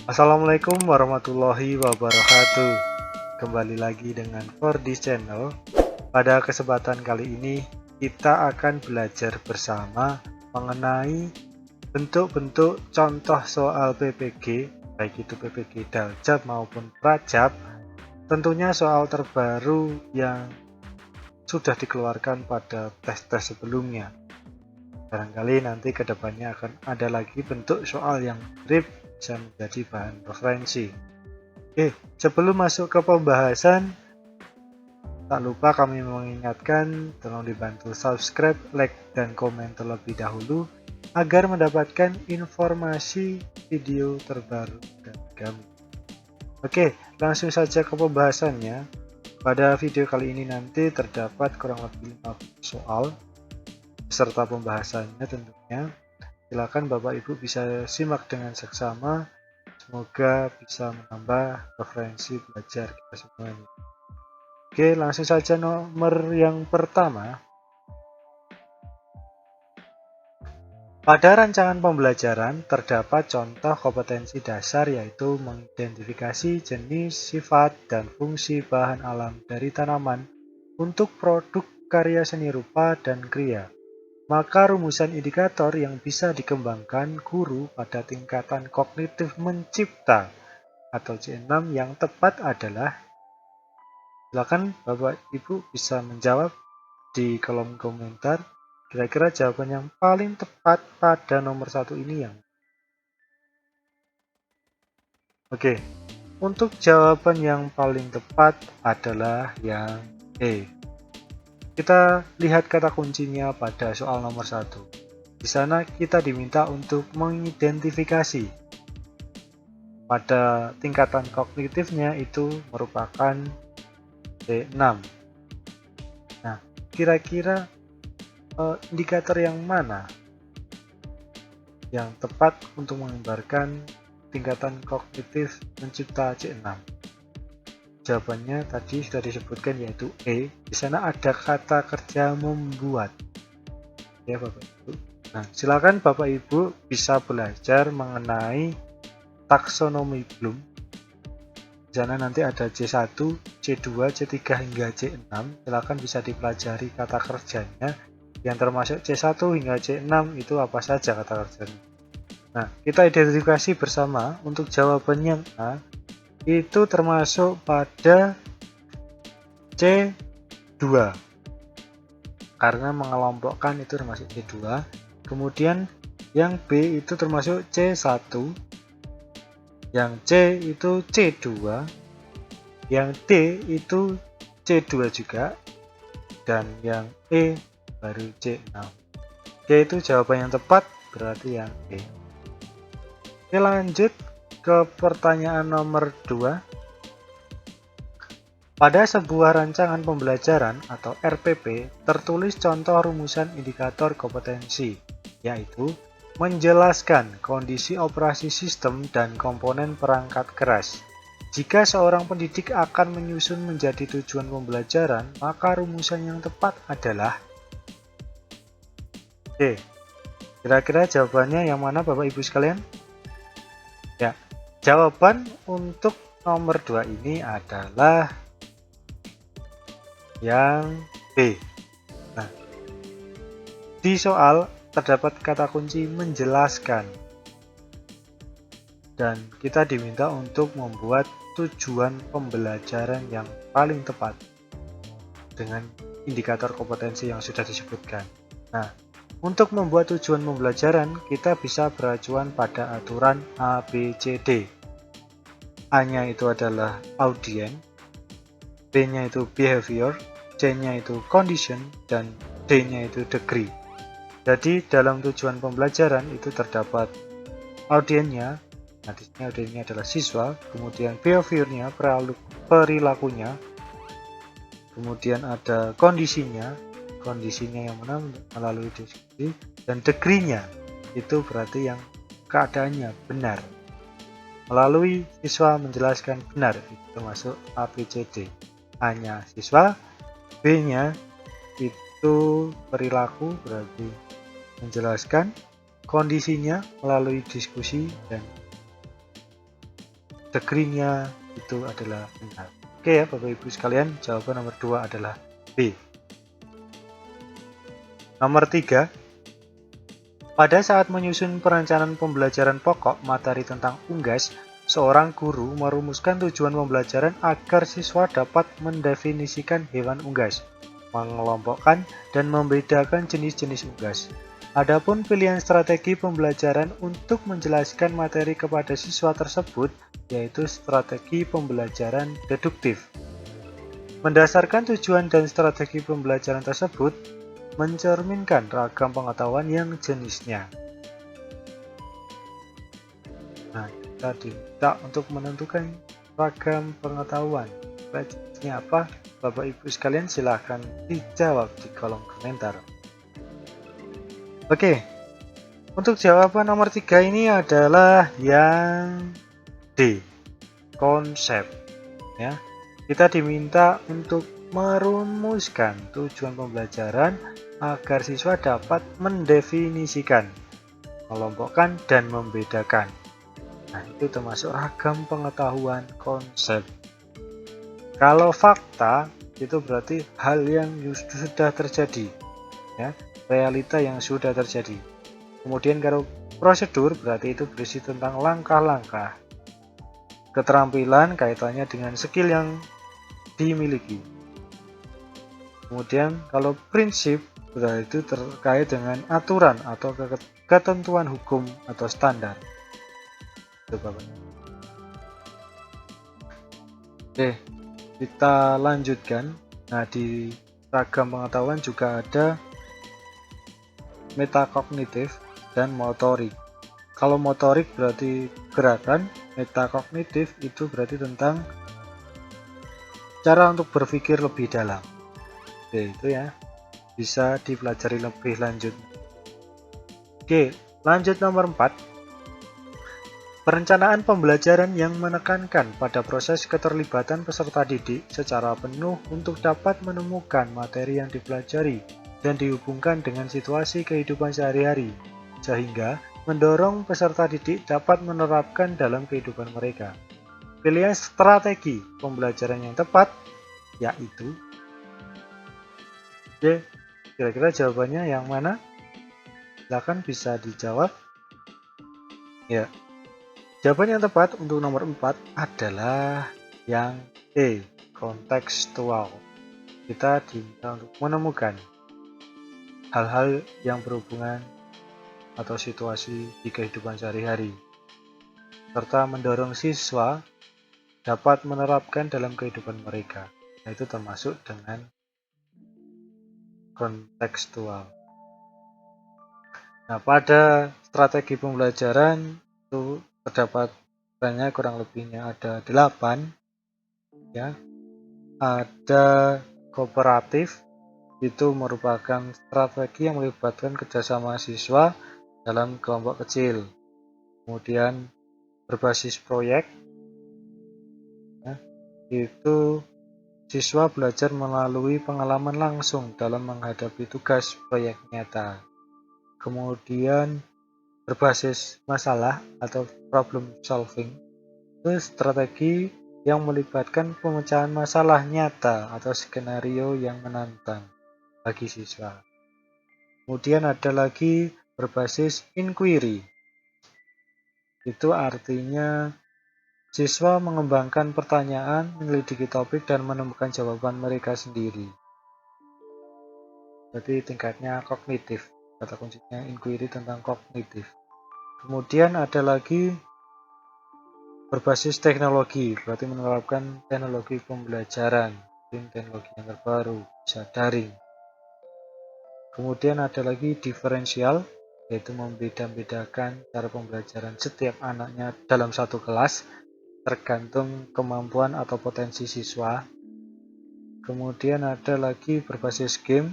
Assalamualaikum warahmatullahi wabarakatuh. Kembali lagi dengan Fordi Channel. Pada kesempatan kali ini kita akan belajar bersama mengenai bentuk-bentuk contoh soal PPG, baik itu PPG Daljab maupun Prajab. Tentunya soal terbaru yang sudah dikeluarkan pada tes-tes sebelumnya. Barangkali nanti kedepannya akan ada lagi bentuk soal yang mirip bisa menjadi bahan referensi. Oke, sebelum masuk ke pembahasan, tak lupa kami mengingatkan tolong dibantu subscribe, like, dan komen terlebih dahulu agar mendapatkan informasi video terbaru dari kami. Oke, langsung saja ke pembahasannya. Pada video kali ini nanti terdapat kurang lebih 50 soal beserta pembahasannya tentunya. Silakan Bapak Ibu bisa simak dengan seksama. Semoga bisa menambah referensi belajar kita semuanya. Oke, langsung saja nomor yang pertama. Pada rancangan pembelajaran terdapat contoh kompetensi dasar yaitu mengidentifikasi jenis, sifat, dan fungsi bahan alam dari tanaman untuk produk karya seni rupa dan kriya. Maka rumusan indikator yang bisa dikembangkan guru pada tingkatan kognitif mencipta atau C6 yang tepat adalah, silakan Bapak Ibu bisa menjawab di kolom komentar. Kira-kira jawaban yang paling tepat pada nomor satu ini yang Oke, untuk jawaban yang paling tepat adalah yang E. Kita lihat kata kuncinya pada soal nomor 1. Di sana kita diminta untuk mengidentifikasi. Pada tingkatan kognitifnya itu merupakan C6. Nah, kira-kira indikator yang mana yang tepat untuk menggambarkan tingkatan kognitif mencipta C6? Jawabannya tadi sudah disebutkan yaitu E. Di sana ada kata kerja membuat. Ya Bapak Ibu. Nah, silakan Bapak Ibu bisa belajar mengenai taksonomi Bloom. Di sana nanti ada C1, C2, C3 hingga C6. Silakan bisa dipelajari kata kerjanya. Yang termasuk C1 hingga C6 itu apa saja kata kerjanya. Nah, kita identifikasi bersama untuk jawabannya A. Itu termasuk pada C2 karena mengelompokkan itu termasuk C2. Kemudian yang B itu termasuk C1, yang C itu C2, yang D itu C2 juga, dan yang E baru C6. D itu jawaban yang tepat, berarti yang E. Oke, lanjut ke pertanyaan nomor 2. Pada sebuah rancangan pembelajaran atau RPP tertulis contoh rumusan indikator kompetensi, yaitu menjelaskan kondisi operasi sistem dan komponen perangkat keras. Jika seorang pendidik akan menyusun menjadi tujuan pembelajaran, maka rumusan yang tepat adalah D. Kira-kira jawabannya yang mana Bapak Ibu sekalian? Ya, jawaban untuk nomor 2 ini adalah yang B. Nah, di soal terdapat kata kunci menjelaskan. Dan kita diminta untuk membuat tujuan pembelajaran yang paling tepat dengan indikator kompetensi yang sudah disebutkan. Nah, untuk membuat tujuan pembelajaran, kita bisa beracuan pada aturan ABCD. A-nya itu adalah audien, B-nya itu behavior, C-nya itu condition, dan D-nya itu degree. Jadi dalam tujuan pembelajaran itu terdapat audiennya, nah di sini audiennya adalah siswa, kemudian behaviornya, perilakunya, kemudian ada kondisinya yang mana melalui diskusi, dan degree-nya itu berarti yang keadaannya benar. Melalui siswa menjelaskan benar, itu termasuk ABCD. A-nya siswa, B-nya itu perilaku, berarti menjelaskan, kondisinya melalui diskusi, dan degree-nya itu adalah benar. Oke ya Bapak Ibu sekalian, jawaban nomor 2 adalah B. Nomor 3, pada saat menyusun perencanaan pembelajaran pokok materi tentang unggas, seorang guru merumuskan tujuan pembelajaran agar siswa dapat mendefinisikan hewan unggas, mengelompokkan, dan membedakan jenis-jenis unggas. Adapun pilihan strategi pembelajaran untuk menjelaskan materi kepada siswa tersebut, yaitu strategi pembelajaran deduktif. Mendasarkan tujuan dan strategi pembelajaran tersebut, mencerminkan ragam pengetahuan yang jenisnya. Nah, kita diminta untuk menentukan ragam pengetahuan. Jenisnya apa? Bapak Ibu sekalian silahkan dijawab di kolom komentar. Oke, untuk jawaban nomor 3 ini adalah yang D, konsep. Ya, kita diminta untuk merumuskan tujuan pembelajaran agar siswa dapat mendefinisikan, mengelompokkan, dan membedakan. Nah, itu termasuk ragam pengetahuan konsep. Kalau fakta, itu berarti hal yang sudah terjadi, ya, realita yang sudah terjadi. Kemudian kalau prosedur, berarti itu berisi tentang langkah-langkah. Keterampilan kaitannya dengan skill yang dimiliki. Kemudian kalau prinsip, berarti itu terkait dengan aturan atau ketentuan hukum atau standar. Itu Bapak. Oke, kita lanjutkan. Nah, di ragam pengetahuan juga ada metakognitif dan motorik. Kalau motorik berarti gerakan, metakognitif itu berarti tentang cara untuk berpikir lebih dalam. Oke, itu ya, bisa dipelajari lebih lanjut. Oke, lanjut nomor 4. Perencanaan pembelajaran yang menekankan pada proses keterlibatan peserta didik secara penuh untuk dapat menemukan materi yang dipelajari dan dihubungkan dengan situasi kehidupan sehari-hari, sehingga mendorong peserta didik dapat menerapkan dalam kehidupan mereka. Pilihan strategi pembelajaran yang tepat yaitu D. Kira-kira jawabannya yang mana? Silakan bisa dijawab. Ya. Jawaban yang tepat untuk nomor 4 adalah yang E, kontekstual. Kita diminta untuk menemukan hal-hal yang berhubungan atau situasi di kehidupan sehari-hari, serta mendorong siswa dapat menerapkan dalam kehidupan mereka. Nah, itu termasuk dengan kontekstual. Nah, pada strategi pembelajaran itu terdapat banyak, kurang lebihnya ada 8, ya. Ada kooperatif, itu merupakan strategi yang melibatkan kerjasama siswa dalam kelompok kecil. Kemudian berbasis proyek, ya, itu siswa belajar melalui pengalaman langsung dalam menghadapi tugas proyek nyata. Kemudian berbasis masalah atau problem solving, itu strategi yang melibatkan pemecahan masalah nyata atau skenario yang menantang bagi siswa. Kemudian ada lagi berbasis inquiry. Itu artinya siswa mengembangkan pertanyaan, menyelidiki topik, dan menemukan jawaban mereka sendiri. Jadi tingkatnya kognitif. Kata kuncinya inquiry tentang kognitif. Kemudian ada lagi berbasis teknologi, berarti menerapkan teknologi pembelajaran, teknologi yang terbaru, bisa daring. Kemudian ada lagi diferensial, yaitu membeda-bedakan cara pembelajaran setiap anaknya dalam satu kelas, tergantung kemampuan atau potensi siswa. Kemudian ada lagi berbasis game,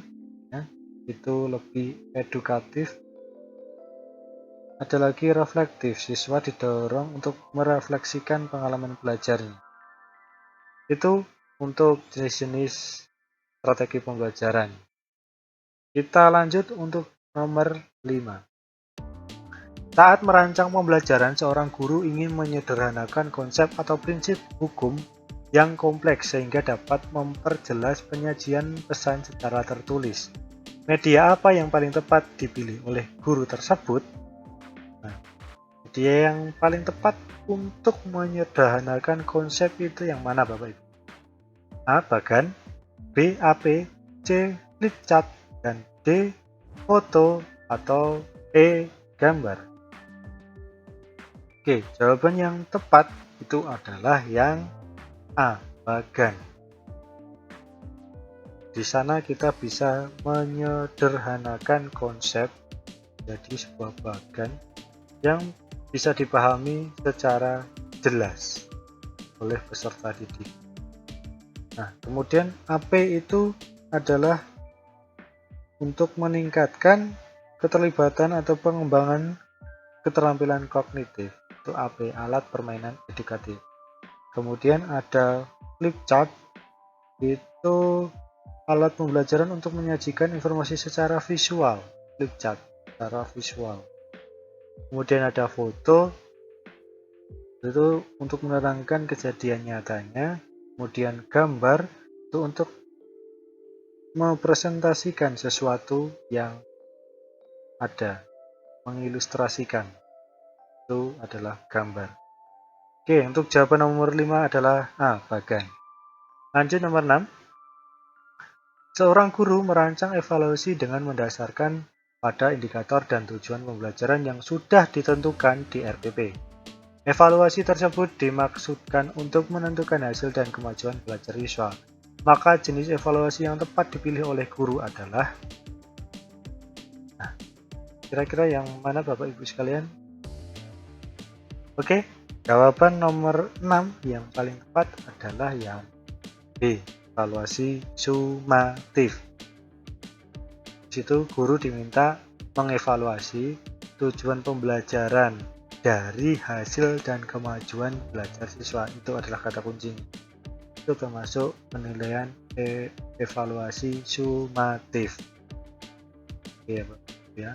ya, itu lebih edukatif. Ada lagi reflektif, siswa didorong untuk merefleksikan pengalaman belajarnya. Itu untuk jenis-jenis strategi pembelajaran. Kita lanjut untuk nomor 5. Saat merancang pembelajaran, seorang guru ingin menyederhanakan konsep atau prinsip hukum yang kompleks sehingga dapat memperjelas penyajian pesan secara tertulis. Media apa yang paling tepat dipilih oleh guru tersebut? Nah, media yang paling tepat untuk menyederhanakan konsep itu yang mana Bapak Ibu? A. Bagan, B. AP, C. Flipchart, dan D. Foto, atau E. Gambar. Oke, jawaban yang tepat itu adalah yang A. Bagan. Di sana kita bisa menyederhanakan konsep jadi sebuah bagan yang bisa dipahami secara jelas oleh peserta didik. Nah, kemudian AP itu adalah untuk meningkatkan keterlibatan atau pengembangan keterampilan kognitif. Itu AP, alat permainan edukatif. Kemudian ada flipchart, itu alat pembelajaran untuk menyajikan informasi secara visual. Flipchart secara visual. Kemudian ada foto, itu untuk menerangkan kejadian nyatanya. Kemudian gambar itu untuk mempresentasikan sesuatu yang ada, mengilustrasikan. Itu adalah gambar. Oke, untuk jawaban nomor 5 adalah A. Bagan. Lanjut nomor 6. Seorang guru merancang evaluasi dengan mendasarkan pada indikator dan tujuan pembelajaran yang sudah ditentukan di RPP. Evaluasi tersebut dimaksudkan untuk menentukan hasil dan kemajuan belajar siswa. Maka jenis evaluasi yang tepat dipilih oleh guru adalah, nah, kira-kira yang mana Bapak Ibu sekalian? Oke, jawaban nomor 6 yang paling tepat adalah yang B. Evaluasi sumatif. Di situ guru diminta mengevaluasi tujuan pembelajaran dari hasil dan kemajuan belajar siswa. Itu adalah kata kuncinya. Itu termasuk penilaian evaluasi sumatif. Oke, ya.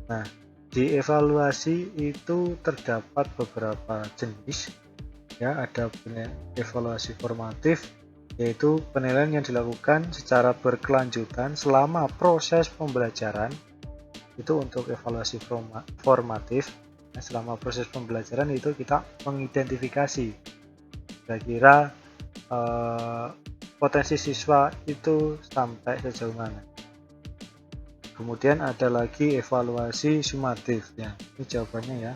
Nah, di evaluasi itu terdapat beberapa jenis. Ya, ada evaluasi formatif, yaitu penilaian yang dilakukan secara berkelanjutan selama proses pembelajaran. Itu untuk evaluasi formatif. Nah, selama proses pembelajaran itu kita mengidentifikasi kira-kira potensi siswa itu sampai sejauh mana. Kemudian ada lagi evaluasi sumatif. Ya, ini jawabannya ya.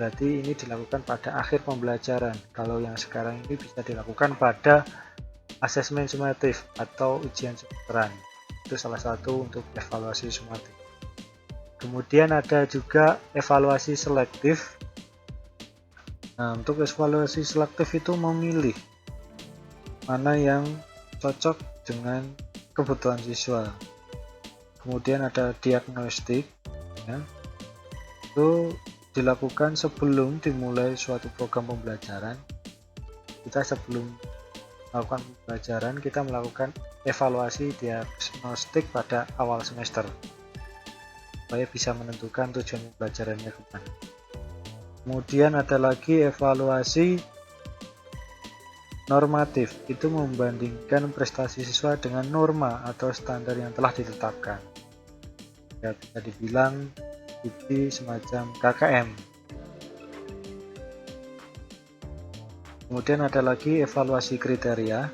Berarti ini dilakukan pada akhir pembelajaran. Kalau yang sekarang ini bisa dilakukan pada asesmen sumatif atau ujian semesteran. Itu salah satu untuk evaluasi sumatif. Kemudian ada juga evaluasi selektif. Nah, untuk evaluasi selektif itu memilih mana yang cocok dengan kebutuhan siswa. Kemudian ada diagnostik, ya, itu dilakukan sebelum dimulai suatu program pembelajaran. Kita sebelum melakukan pembelajaran, kita melakukan evaluasi diagnostik pada awal semester supaya bisa menentukan tujuan pembelajarannya kemana. Kemudian ada lagi evaluasi normatif, itu membandingkan prestasi siswa dengan norma atau standar yang telah ditetapkan. Ya, bisa dibilang itu semacam KKM. Kemudian ada lagi evaluasi kriteria,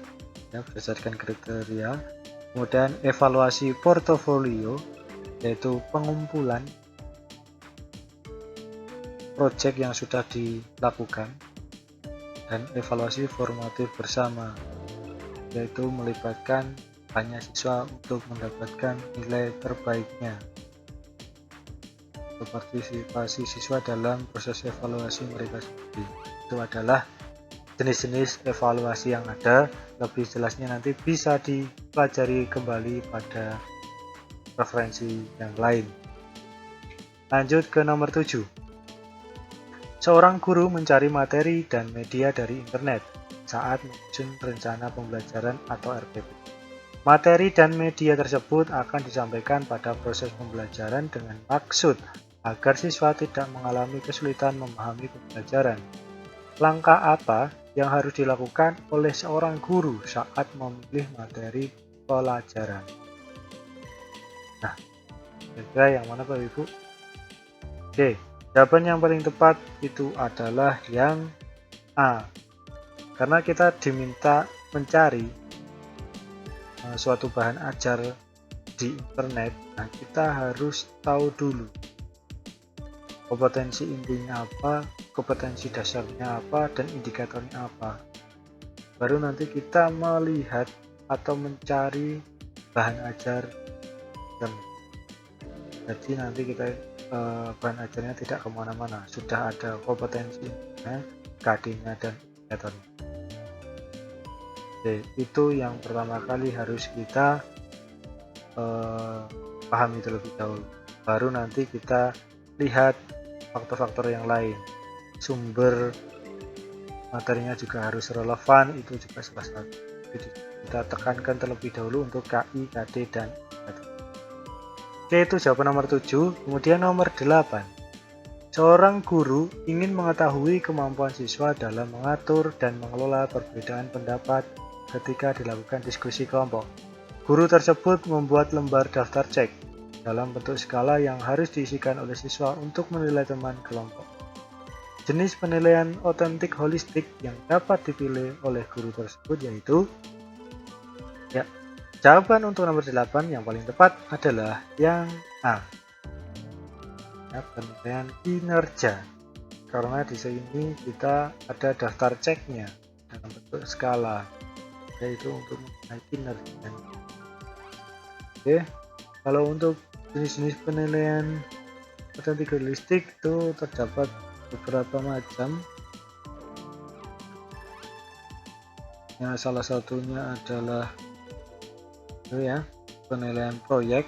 ya, berdasarkan kriteria. Kemudian evaluasi portofolio, yaitu pengumpulan proyek yang sudah dilakukan. Dan evaluasi formatif bersama, yaitu melibatkan banyak siswa untuk mendapatkan nilai terbaiknya. Partisipasi siswa dalam proses evaluasi mereka sendiri. Itu adalah jenis-jenis evaluasi yang ada. Lebih jelasnya nanti bisa dipelajari kembali pada referensi yang lain. Lanjut ke nomor 7. Seorang guru mencari materi dan media dari internet saat menyusun rencana pembelajaran atau RPP. Materi dan media tersebut akan disampaikan pada proses pembelajaran dengan maksud agar siswa tidak mengalami kesulitan memahami pembelajaran. Langkah apa yang harus dilakukan oleh seorang guru saat memilih materi pelajaran? Nah, kira-kira yang mana Bapak Ibu? Oke, jawaban yang paling tepat itu adalah yang A. Karena kita diminta mencari suatu bahan ajar di internet, nah kita harus tahu dulu kompetensi intinya apa, kompetensi dasarnya apa, dan indikatornya apa. Baru nanti kita melihat atau mencari bahan ajar dan jadi nanti kita bahan ajarnya tidak kemana-mana, sudah ada kompetensinya, KD-nya, dan indikatornya. Oke, itu yang pertama kali harus kita pahami terlebih dahulu. Baru nanti kita lihat faktor-faktor yang lain. Sumber materinya juga harus relevan, itu juga salah satu. Jadi kita tekankan terlebih dahulu untuk KI, KD, dan indikator. Oke, itu jawaban nomor 7. Kemudian nomor 8. Seorang guru ingin mengetahui kemampuan siswa dalam mengatur dan mengelola perbedaan pendapat ketika dilakukan diskusi kelompok. Guru tersebut membuat lembar daftar cek dalam bentuk skala yang harus diisikan oleh siswa untuk menilai teman kelompok. Jenis penilaian otentik holistik yang dapat dipilih oleh guru tersebut yaitu jawaban untuk nomor 8 yang paling tepat adalah yang A. Penilaian kinerja. Karena di sini kita ada daftar ceknya dalam bentuk skala, yaitu untuk menilai kinerja. Oke, kalau untuk jenis-jenis penilaian otentik holistik itu terdapat beberapa macam. Ya, salah satunya adalah penilaian proyek,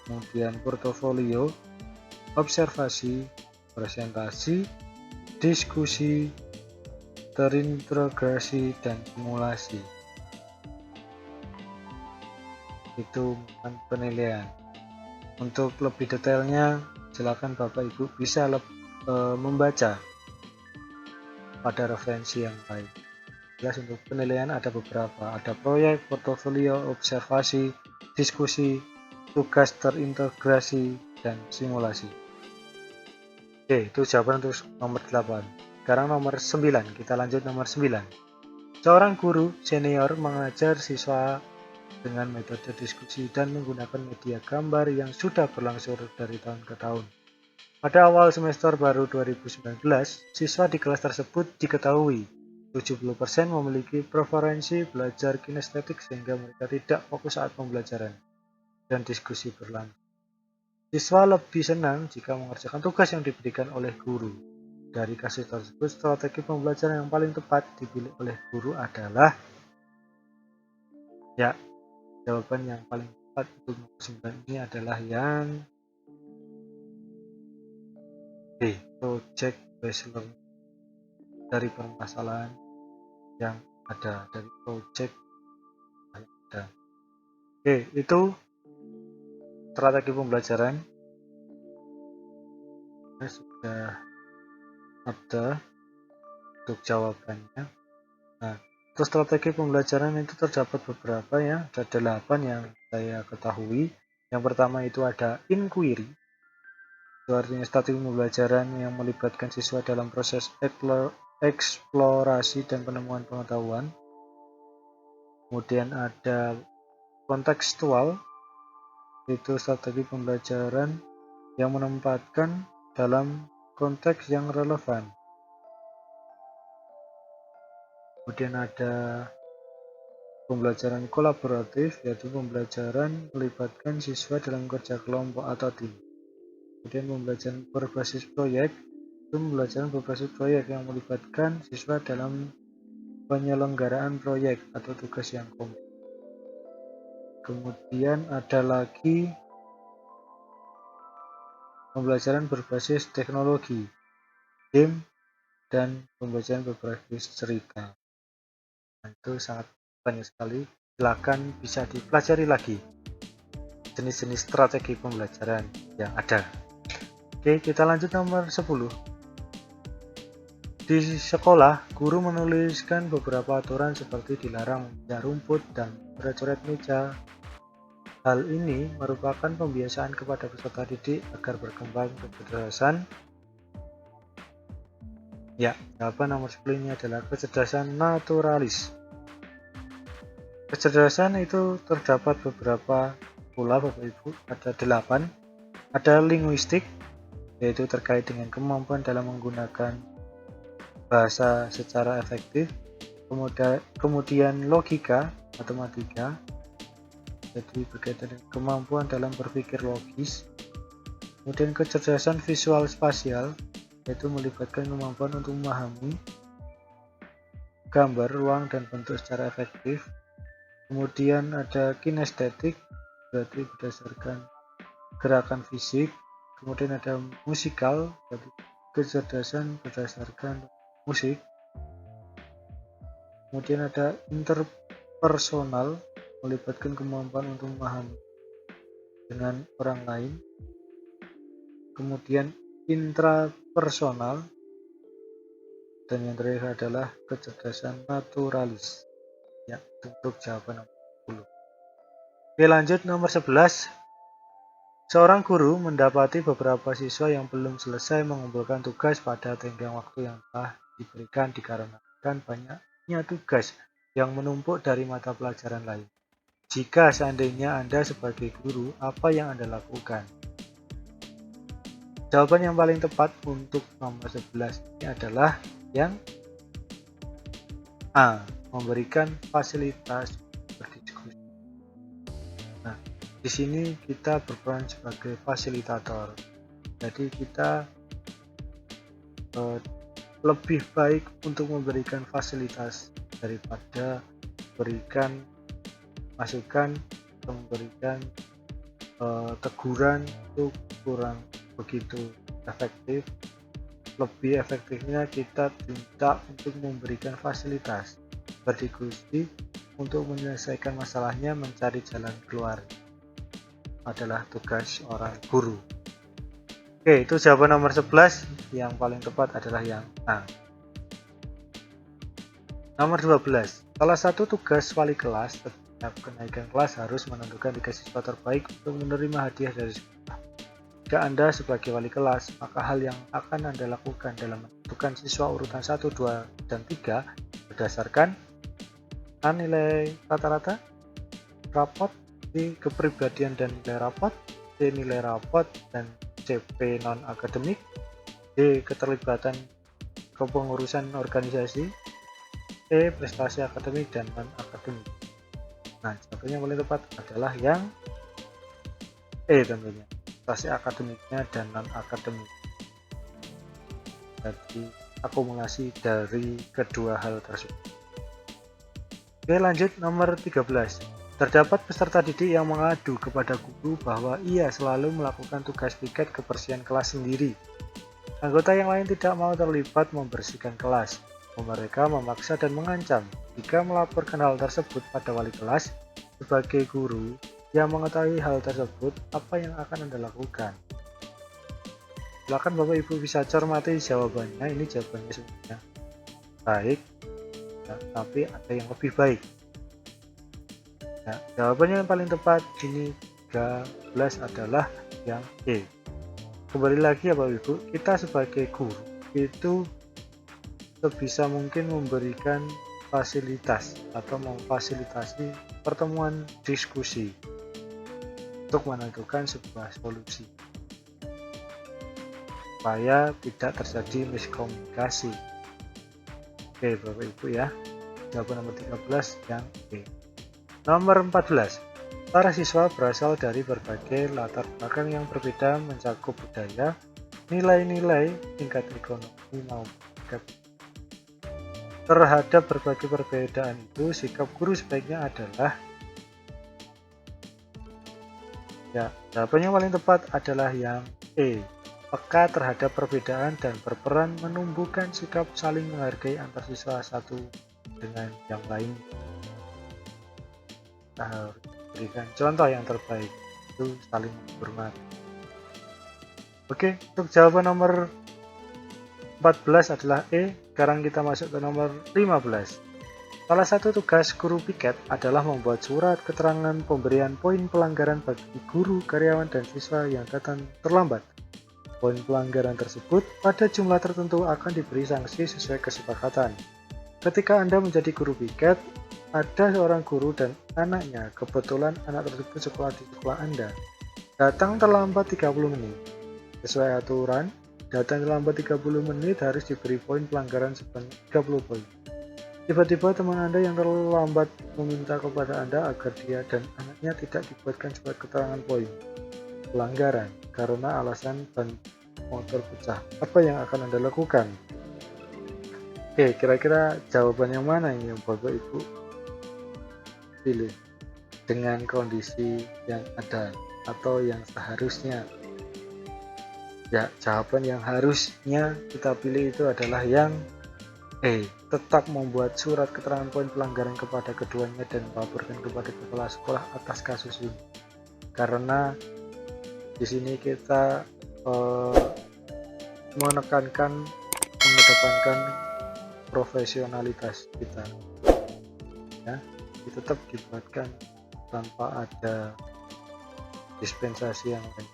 kemudian portofolio, observasi, presentasi, diskusi, terintegrasi, dan simulasi. Itu penilaian. Untuk lebih detailnya, silakan Bapak Ibu bisa membaca pada referensi yang baik. Jelas untuk penilaian ada beberapa, ada proyek, portofolio, observasi, diskusi, tugas terintegrasi, dan simulasi. Oke, itu jawaban untuk nomor 8. Sekarang nomor 9, kita lanjut nomor 9. Seorang guru senior mengajar siswa dengan metode diskusi dan menggunakan media gambar yang sudah berlangsung dari tahun ke tahun. Pada awal semester baru 2019, siswa di kelas tersebut diketahui 70% memiliki preferensi belajar kinestetik sehingga mereka tidak fokus saat pembelajaran dan diskusi berlangsung. Siswa lebih senang jika mengerjakan tugas yang diberikan oleh guru. Dari kasus tersebut, strategi pembelajaran yang paling tepat dipilih oleh guru adalah jawaban yang paling tepat untuk nomor 9 ini adalah yang B, project based learning. Dari permasalahan yang ada, dari project yang ada. Oke, itu strategi pembelajaran sudah ada untuk jawabannya. Nah, untuk strategi pembelajaran itu terdapat beberapa ya, ada 8 yang saya ketahui. Yang pertama itu ada inquiry, itu artinya strategi pembelajaran yang melibatkan siswa dalam proses eksplorasi dan penemuan pengetahuan. Kemudian ada kontekstual, itu strategi pembelajaran yang menempatkan dalam konteks yang relevan. Kemudian ada pembelajaran kolaboratif, yaitu pembelajaran melibatkan siswa dalam kerja kelompok atau tim. Kemudian pembelajaran berbasis proyek, itu pembelajaran berbasis proyek yang melibatkan siswa dalam penyelenggaraan proyek atau tugas yang kompleks. Kemudian ada lagi pembelajaran berbasis teknologi, game, dan pembelajaran berbasis cerita. Nah, itu sangat banyak sekali, silakan bisa dipelajari lagi. jenis-jenis strategi pembelajaran yang ada. Oke, kita lanjut nomor 10. Di sekolah, guru menuliskan beberapa aturan seperti dilarang menginjak rumput dan coret-coret meja. Hal ini merupakan pembiasaan kepada peserta didik agar berkembang kecerdasan. Ya, jawaban nomor 10 ini adalah kecerdasan naturalis. Kecerdasan itu terdapat beberapa pula, Bapak Ibu, ada 8. Ada linguistik, yaitu terkait dengan kemampuan dalam menggunakan bahasa secara efektif. Kemudian logika, matematika, jadi berkaitan dengan kemampuan dalam berpikir logis. Kemudian kecerdasan visual spasial, yaitu melibatkan kemampuan untuk memahami gambar, ruang, dan bentuk secara efektif. Kemudian ada kinestetik, berarti berdasarkan gerakan fisik. Kemudian ada musikal, berarti kecerdasan berdasarkan musik. Kemudian ada interpersonal, melibatkan kemampuan untuk memahami dengan orang lain. Kemudian intrapersonal, dan yang terakhir adalah kecerdasan naturalis. Ya, untuk jawaban nomor 10. Oke, lanjut nomor 11. Seorang guru mendapati beberapa siswa yang belum selesai mengumpulkan tugas pada tenggang waktu yang telah diberikan dikarenakan banyaknya tugas yang menumpuk dari mata pelajaran lain. Jika seandainya Anda sebagai guru, apa yang Anda lakukan? Jawaban yang paling tepat untuk nomor 11 ini adalah yang A, memberikan fasilitas berdiskusi. Nah, di sini kita berperan sebagai fasilitator. Jadi kita lebih baik untuk memberikan fasilitas daripada memberikan masukan atau memberikan teguran. Itu kurang begitu efektif. Lebih efektifnya kita minta untuk memberikan fasilitas, berdiskusi untuk menyelesaikan masalahnya, mencari jalan keluar adalah tugas seorang guru. Oke, itu jawaban nomor 11. Yang paling tepat adalah yang A. Nomor 12. Salah satu tugas wali kelas setiap kenaikan kelas harus menentukan 3 siswa terbaik untuk menerima hadiah dari sekolah. Jika Anda sebagai wali kelas, maka hal yang akan Anda lakukan dalam menentukan siswa urutan 1, 2, dan 3 berdasarkan A, nilai rata-rata, rapot, B, kepribadian dan nilai rapot, C, nilai rapot dan CP non-akademik, D, keterlibatan kepengurusan organisasi, E, prestasi akademik dan non-akademik. Nah, jawabannya yang paling tepat adalah yang E tentunya, prestasi akademiknya dan non-akademik. Jadi akumulasi dari kedua hal tersebut. Oke, lanjut nomor 13. Terdapat peserta didik yang mengadu kepada guru bahwa ia selalu melakukan tugas piket kebersihan kelas sendiri. Anggota yang lain tidak mau terlibat membersihkan kelas. Mereka memaksa dan mengancam. Jika melaporkan hal tersebut pada wali kelas, sebagai guru yang mengetahui hal tersebut, apa yang akan Anda lakukan? Silakan Bapak Ibu bisa cermati jawabannya. Ini jawabannya sebenarnya baik, ya, tapi ada yang lebih baik. Ya, jawabannya yang paling tepat ini 13 adalah yang E. Kembali lagi ya Bapak Ibu, kita sebagai guru itu sebisa mungkin memberikan fasilitas atau memfasilitasi pertemuan diskusi untuk menentukan sebuah solusi supaya tidak terjadi miskomunikasi. Oke Bapak Ibu ya, jawaban nomor 13 yang B. Nomor 14. Para siswa berasal dari berbagai latar belakang yang berbeda, mencakup budaya, nilai-nilai, tingkat ekonomi maupun tingkat. Terhadap berbagai perbedaan itu, sikap guru sebaiknya adalah, ya, jawabannya paling tepat adalah yang E. Peka terhadap perbedaan dan berperan menumbuhkan sikap saling menghargai antar siswa satu dengan yang lain. Kita harus berikan contoh yang terbaik. itu saling menghormati. Oke, untuk jawaban nomor 14 adalah E. Sekarang kita masuk ke nomor 15. Salah satu tugas guru piket adalah membuat surat keterangan pemberian poin pelanggaran bagi guru, karyawan, dan siswa yang datang terlambat. Poin pelanggaran tersebut pada jumlah tertentu akan diberi sanksi sesuai kesepakatan. Ketika Anda menjadi guru piket, ada seorang guru dan anaknya, kebetulan anak tersebut sekolah di sekolah Anda, datang terlambat 30 menit. Sesuai aturan, datang terlambat 30 menit harus diberi poin pelanggaran sebanyak 30 poin. Tiba-tiba teman Anda yang terlambat meminta kepada Anda agar dia dan anaknya tidak dibuatkan surat keterangan poin pelanggaran karena alasan ban motor pecah. Apa yang akan Anda lakukan? Oke, kira-kira jawaban yang mana ini yang Bapak Ibu pilih dengan kondisi yang ada atau yang seharusnya? Ya, jawaban yang harusnya kita pilih itu adalah yang tetap membuat surat keterangan poin pelanggaran kepada keduanya dan melaporkan kepada kepala sekolah atas kasus ini. Karena di sini kita menekankan, mengedepankan profesionalitas kita. Ya, tetap dibuatkan tanpa ada dispensasi yang lain.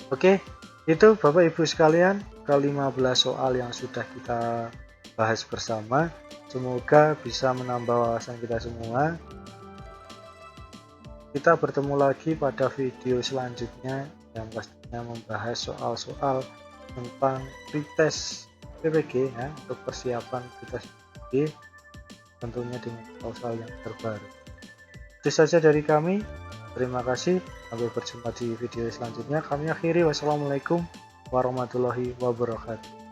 Oke, itu Bapak Ibu sekalian ke-15 soal yang sudah kita bahas bersama. Semoga bisa menambah wawasan kita semua. Kita bertemu lagi pada video selanjutnya yang pastinya membahas soal-soal tentang pretest PPG ya, untuk persiapan pretest PPG tentunya dengan soal yang terbaru. Itu saja dari kami. Terima kasih. Sampai berjumpa di video selanjutnya. Kami akhiri. Wassalamualaikum warahmatullahi wabarakatuh.